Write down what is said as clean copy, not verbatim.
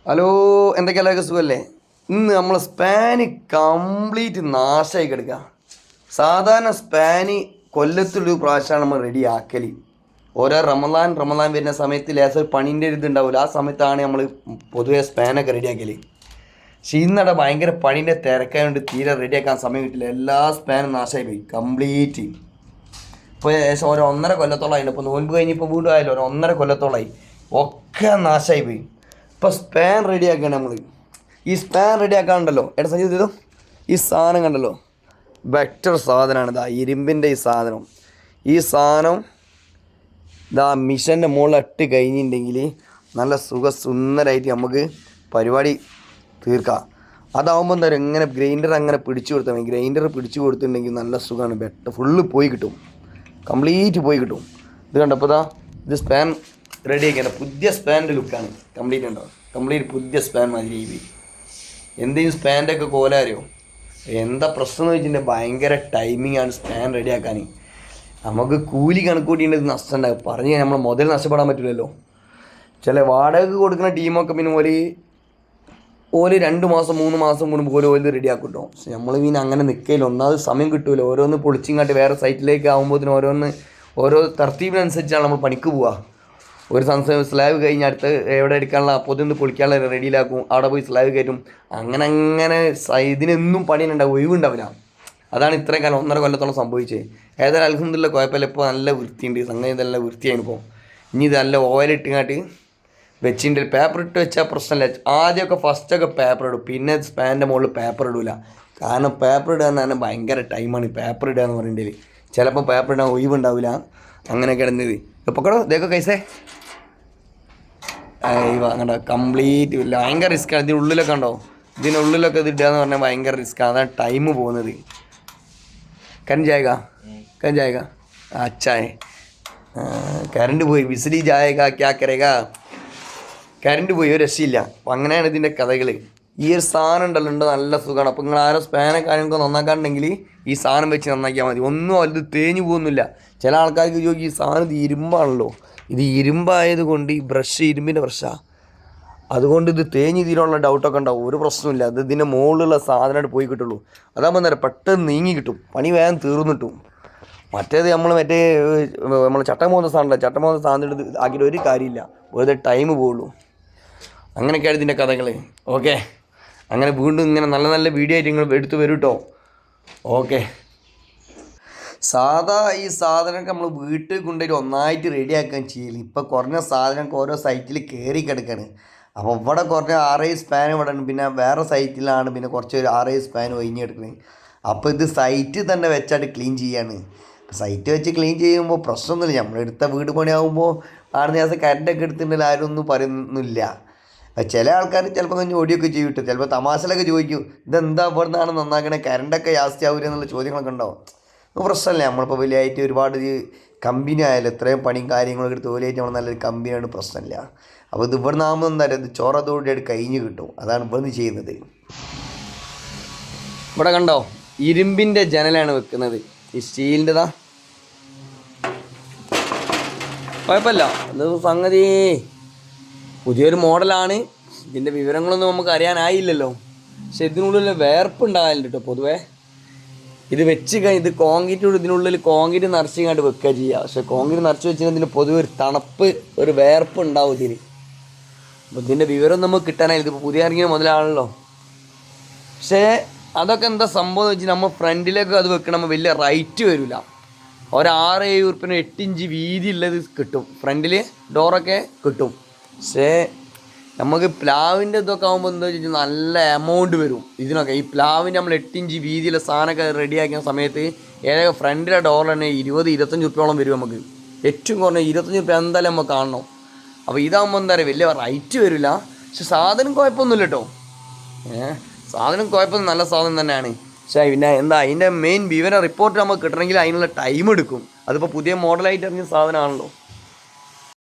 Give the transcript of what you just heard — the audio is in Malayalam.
ഹലോ, എന്തൊക്കെയല്ലേ സുഖമല്ലേ? ഇന്ന് നമ്മൾ സ്പാന് കംപ്ലീറ്റ് നാശമായി കിടക്കുക. സാധാരണ സ്പാന് കൊല്ലത്തൊരു പ്രാവശ്യമാണ് നമ്മൾ റെഡി ആക്കൽ. ഓരോ റമദാൻ വരുന്ന സമയത്ത് ലേശം പണീൻ്റെ ഒരു ഇതുണ്ടാവില്ല. ആ സമയത്താണ് നമ്മൾ പൊതുവെ സ്പാനൊക്കെ റെഡി ആക്കൽ. പക്ഷേ ഇന്നടെ ഭയങ്കര പണീൻ്റെ തിരക്കായതുകൊണ്ട് തീരെ റെഡിയാക്കാൻ സമയം കിട്ടില്ല. എല്ലാ സ്പാനും നാശമായി പോയി കംപ്ലീറ്റ്. ഇപ്പോൾ ഏകദേശം ഒരു 1.5 കൊല്ലത്തോളമായി. ഇപ്പോൾ നോൻപ് കഴിഞ്ഞിപ്പോൾ വീണ്ടും ആയാലും ഒരു 1.5 കൊല്ലത്തോളമായി. ഒക്കെ നാശമായി പോയി. ഇപ്പോൾ സ്പാൻ റെഡിയാക്കുകയാണ് നമ്മൾ. ഈ സ്പാൻ റെഡിയാക്കാനുണ്ടല്ലോ, സഞ്ജീവ് ചെയ്തോ, ഈ സാധനം കണ്ടല്ലോ, ബെറ്റർ സാധനമാണ്. ഇതാ ഇരുമ്പിൻ്റെ ഈ സാധനം ഇതാ മിഷൻ്റെ മുകളിൽ ഇട്ട് കഴിഞ്ഞിട്ടുണ്ടെങ്കിൽ നല്ല സുന്ദരമായിട്ട് നമുക്ക് പരിപാടി തീർക്കാം. അതാവുമ്പോൾ എന്താ പറയുക, ഇങ്ങനെ ഗ്രൈൻഡർ അങ്ങനെ പിടിച്ചു കൊടുത്താൽ മതി. ഗ്രൈൻഡർ പിടിച്ചു കൊടുത്തിട്ടുണ്ടെങ്കിൽ നല്ല സുഖമാണ്. ഫുള്ള് പോയി കിട്ടും, കംപ്ലീറ്റ് പോയി കിട്ടും. ഇത് കണ്ടപ്പോൾ ഇത് സ്പാൻ റെഡി ആക്കിയാണ്. പുതിയ സ്പാനിൻ്റെ ലുക്കാണ് കംപ്ലീറ്റ് ഉണ്ടാവും. കംപ്ലീറ്റ് പുതിയ സ്പാൻ മാതിരി ചെയ്ത് എന്തെങ്കിലും സ്പാൻ്റെ ഒക്കെ കോലാരോ എന്താ പ്രശ്നം എന്ന് വെച്ചിട്ടുണ്ടെങ്കിൽ ഭയങ്കര ടൈമിംഗ് ആണ് സ്പാൻ റെഡിയാക്കാൻ. നമുക്ക് കൂലി കണക്കൂട്ടിയിട്ട് നഷ്ടം ഉണ്ടാകും. പറഞ്ഞ് നമ്മൾ മുതൽ നഷ്ടപ്പെടാൻ പറ്റില്ലല്ലോ. ചില വാടക കൊടുക്കുന്ന ടീമൊക്കെ പിന്നെ ഓല് 2 മാസം 3 മാസം കൂടുമ്പോൾ ഓല് റെഡിയാക്കും കേട്ടോ. പക്ഷെ നമ്മൾ പിന്നെ അങ്ങനെ നിൽക്കില്ല. ഒന്നാമത് സമയം കിട്ടുമല്ലോ. ഓരോന്ന് പൊളിച്ചിങ്ങാട്ട് വേറെ സൈറ്റിലേക്ക് ആകുമ്പോഴത്തേനും ഓരോ തർത്തീവിനനുസരിച്ചാണ് നമ്മൾ പണിക്ക് പോവുക. ഒരു സ്ലാബ് കഴിഞ്ഞ് അടുത്ത് എവിടെ എടുക്കാനുള്ള അപ്പോൾ ഇതൊന്ന് പൊളിക്കാനുള്ള റെഡിയിലാക്കും. അവിടെ പോയി സ്ലാബ് കയറ്റും. അങ്ങനെ ഇതിനെന്നും പണിയുണ്ടാവും, ഒഴിവുണ്ടാവില്ല. അതാണ് ഇത്രയും കാലം 1.5 കൊല്ലത്തോളം സംഭവിച്ചത്. ഏതായാലും അൽഹംദുലില്ലാ കുഴപ്പമില്ല. ഇപ്പോൾ നല്ല വൃത്തിയുണ്ട്. സംഗതി നല്ല വൃത്തിയാണ്. ഇപ്പോൾ ഇനി ഇത് നല്ല ഓയിലിട്ടിങ്ങാട്ട് വെച്ചിട്ട് പേപ്പർ ഇട്ട് വെച്ചാൽ പ്രശ്നമില്ല. ആദ്യമൊക്കെ ഫസ്റ്റൊക്കെ പേപ്പർ ഇടും, പിന്നെ സ്പാനിൻ്റെ മുകളിൽ പേപ്പർ ഇടില്ല. കാരണം പേപ്പർ ഇടുക എന്ന് പറഞ്ഞാൽ ഭയങ്കര ടൈമാണ്. പേപ്പർ ഇടുക എന്ന് പറയുന്നത് ചിലപ്പോൾ പേപ്പർ ഇടാൻ ഒഴിവുണ്ടാവില്ല. അങ്ങനെ കിടന്നത് എപ്പോഴോ ഇതൊക്കെ കൈസേ അങ്ങനെ കംപ്ലീറ്റ് ഇല്ല. ഭയങ്കര റിസ്ക്കാണ്. ഇതിനുള്ളിലൊക്കെ ഉണ്ടോ, ഇതിനുള്ളിലൊക്കെ ഇത് ഇടുക എന്ന് പറഞ്ഞാൽ ഭയങ്കര റിസ്ക്കാണ്. അതാണ് ടൈം പോകുന്നത്. കൻ അച്ചായ കറണ്ട് പോയി. വിസിലി ജായക ക്യാ കരേക. കറണ്ട് പോയി, ഒരു രക്ഷയില്ല. അപ്പം അങ്ങനെയാണ് ഇതിൻ്റെ കഥകൾ. ഈ ഒരു സാധനം ഉണ്ടല്ലോ നല്ല സുഖമാണ്. അപ്പോൾ നിങ്ങൾ ആരോ സ്പാനോ കാര്യങ്ങളൊക്കെ നന്നാക്കാനുണ്ടെങ്കിൽ ഈ സാധനം വെച്ച് നന്നാക്കിയാൽ മതി. ഒന്നും അത് തേഞ്ഞു പോകുന്നില്ല. ചില ആൾക്കാർക്ക് ചോദിക്കും, ഈ സാധനം ഇത് ഇരുമ്പാണല്ലോ. ഇത് ഇരുമ്പായത് കൊണ്ട് ഈ ബ്രഷ് ഇരുമ്പിൻ്റെ ബ്രഷാണ്, അതുകൊണ്ട് ഇത് തേഞ്ഞ് തീരാനുള്ള ഡൗട്ടൊക്കെ ഉണ്ടാവും. ഒരു പ്രശ്നമില്ല. അത് ഇതിൻ്റെ മുകളിലുള്ള സാധനമായിട്ട് പോയി കിട്ടുള്ളൂ. അതാകുമ്പോൾ എന്താ പെട്ടെന്ന് നീങ്ങി കിട്ടും, പണി വേഗം തീർന്നിട്ടും. മറ്റേത് നമ്മൾ ചട്ടം പോകുന്ന സാധനം എടുത്ത് ആക്കിയിട്ട് ഒരു കാര്യമില്ല, വെറുതെ ടൈം പോകുള്ളൂ. അങ്ങനെയൊക്കെയാണ് ഇതിൻ്റെ കഥകൾ. ഓക്കെ, അങ്ങനെ വീണ്ടും ഇങ്ങനെ നല്ല നല്ല വീഡിയോ ആയിട്ട് നിങ്ങൾ എടുത്ത് വരും കേട്ടോ. ഓക്കെ, സാധാ ഈ സാധനമൊക്കെ നമ്മൾ വീട്ടിൽ കൊണ്ടുപോയി ഒന്നായിട്ട് റെഡിയാക്കാൻ ചെയ്യില്ല. ഇപ്പോൾ കുറഞ്ഞ സാധനമൊക്കെ ഓരോ സൈറ്റിൽ കയറി കിടക്കുകയാണ്. അപ്പോൾ ഇവിടെ കുറഞ്ഞ 6 സ്പാൻ ഇവിടെ ഉണ്ട്. പിന്നെ വേറെ സൈറ്റിലാണ് പിന്നെ കുറച്ച് 6 സ്പാൻ ഒഴിഞ്ഞെടുക്കുന്നത്. അപ്പോൾ ഇത് സൈറ്റിൽ തന്നെ വെച്ചായിട്ട് ക്ലീൻ ചെയ്യാണ്. സൈറ്റ് വെച്ച് ക്ലീൻ ചെയ്യുമ്പോൾ പ്രശ്നമൊന്നുമില്ല. നമ്മളെടുത്ത വീട് പണിയാകുമ്പോൾ 6 ദിവസം കറണ്ടൊക്കെ എടുത്തിട്ടുണ്ടെങ്കിൽ ആരും ഒന്നും പറയുന്നില്ല. ചില ആൾക്കാർ ചിലപ്പോൾ കഴിഞ്ഞ് ഓടിയൊക്കെ ചെയ്യും കേട്ടോ. ചിലപ്പോൾ തമാശയിലൊക്കെ ചോദിക്കും, ഇതെന്താ ഇവിടെ നിന്നാണ് നന്നാക്കണേ, കറണ്ടൊക്കെ ജാസ്തി ആവില്ല എന്നുള്ള ചോദ്യങ്ങളൊക്കെ ഉണ്ടാവും. പ്രശ്നമല്ല. നമ്മളിപ്പോൾ വലിയതായിട്ട് ഒരുപാട് കമ്പനി ആയാലും എത്രയും പണിയും കാര്യങ്ങളൊക്കെ എടുത്ത് വലിയായിട്ട് നമ്മൾ നല്ലൊരു കമ്പനിയാണ്, പ്രശ്നമില്ല. അപ്പോൾ ഇത് ഇവിടെ നിന്നാകുമ്പോൾ എന്താ പറയുക, ഇത് ചോറത്തോടെയായിട്ട് കഴിഞ്ഞ് കിട്ടും. അതാണ് ഇവിടുന്ന് ചെയ്യുന്നത്. ഇവിടെ കണ്ടോ, ഇരുമ്പിൻ്റെ ജനലാണ് വെക്കുന്നത്. ഈ സ്റ്റീലിൻ്റെതാ കുഴപ്പമില്ല. അത് സംഗതി പുതിയൊരു മോഡലാണ്. ഇതിൻ്റെ വിവരങ്ങളൊന്നും നമുക്ക് അറിയാനായില്ലല്ലോ. പക്ഷെ ഇതിനുള്ളിൽ വേർപ്പുണ്ടാകലുണ്ട് കേട്ടോ. പൊതുവേ ഇത് വെച്ച് ഇത് കോൺക്രീറ്റ്, ഇതിനുള്ളിൽ കോൺക്രീറ്റ് നിറച്ചിങ്ങാണ്ട് വെക്കുക ചെയ്യുക. പക്ഷെ കോൺക്രീറ്റ് നിറച്ച് വെച്ചിട്ടുണ്ടെങ്കിൽ പൊതുവെ ഒരു തണുപ്പ്, ഒരു വേർപ്പ് ഉണ്ടാവും ഇതിന്. അപ്പോൾ ഇതിൻ്റെ വിവരം നമുക്ക് കിട്ടാനായില്ല. ഇതിപ്പോൾ പുതിയ ഇറങ്ങിയ മുതലാണല്ലോ. പക്ഷേ അതൊക്കെ എന്താ സംഭവം എന്ന് വെച്ചാൽ നമ്മൾ ഫ്രണ്ടിലേക്ക് അത് വെക്കണമെങ്കിൽ വലിയ റൈറ്റ് വരില്ല. ഒരു 6-7 ഉറുപ്പിന് 8 ഇഞ്ച് വീതിയുള്ളത് കിട്ടും. ഫ്രണ്ടിൽ ഡോറൊക്കെ കിട്ടും. പക്ഷേ നമുക്ക് പ്ലാവിൻ്റെ ഇതൊക്കെ ആകുമ്പോൾ എന്താ വെച്ചാൽ നല്ല എമൗണ്ട് വരും ഇതിനൊക്കെ. ഈ പ്ലാവിൻ്റെ നമ്മൾ 8 ഇഞ്ച് വീതിയിലെ സാധനമൊക്കെ റെഡിയാക്കുന്ന സമയത്ത് ഏതൊക്കെ ഫ്രണ്ടിലെ ഡോർ തന്നെ 20-25 ഉറുപ്പ്യോളം വരും നമുക്ക്. ഏറ്റവും കുറഞ്ഞ 25 ഉറുപ്പ്യ എന്തായാലും നമുക്ക് കാണണം. അപ്പോൾ ഇതാകുമ്പോൾ എന്താ പറയുക, വലിയ റൈറ്റ് വരില്ല. പക്ഷെ സാധനം കുഴപ്പമൊന്നുമില്ല കേട്ടോ. സാധനം കുഴപ്പമൊന്നും നല്ല സാധനം തന്നെയാണ്. പക്ഷേ പിന്നെ എന്താ അതിൻ്റെ മെയിൻ വിവരം റിപ്പോർട്ട് നമുക്ക് കിട്ടണമെങ്കിൽ അതിനുള്ള ടൈം എടുക്കും. അതിപ്പോൾ പുതിയ മോഡലായിട്ട് ഇറങ്ങിയ സാധനമാണല്ലോ.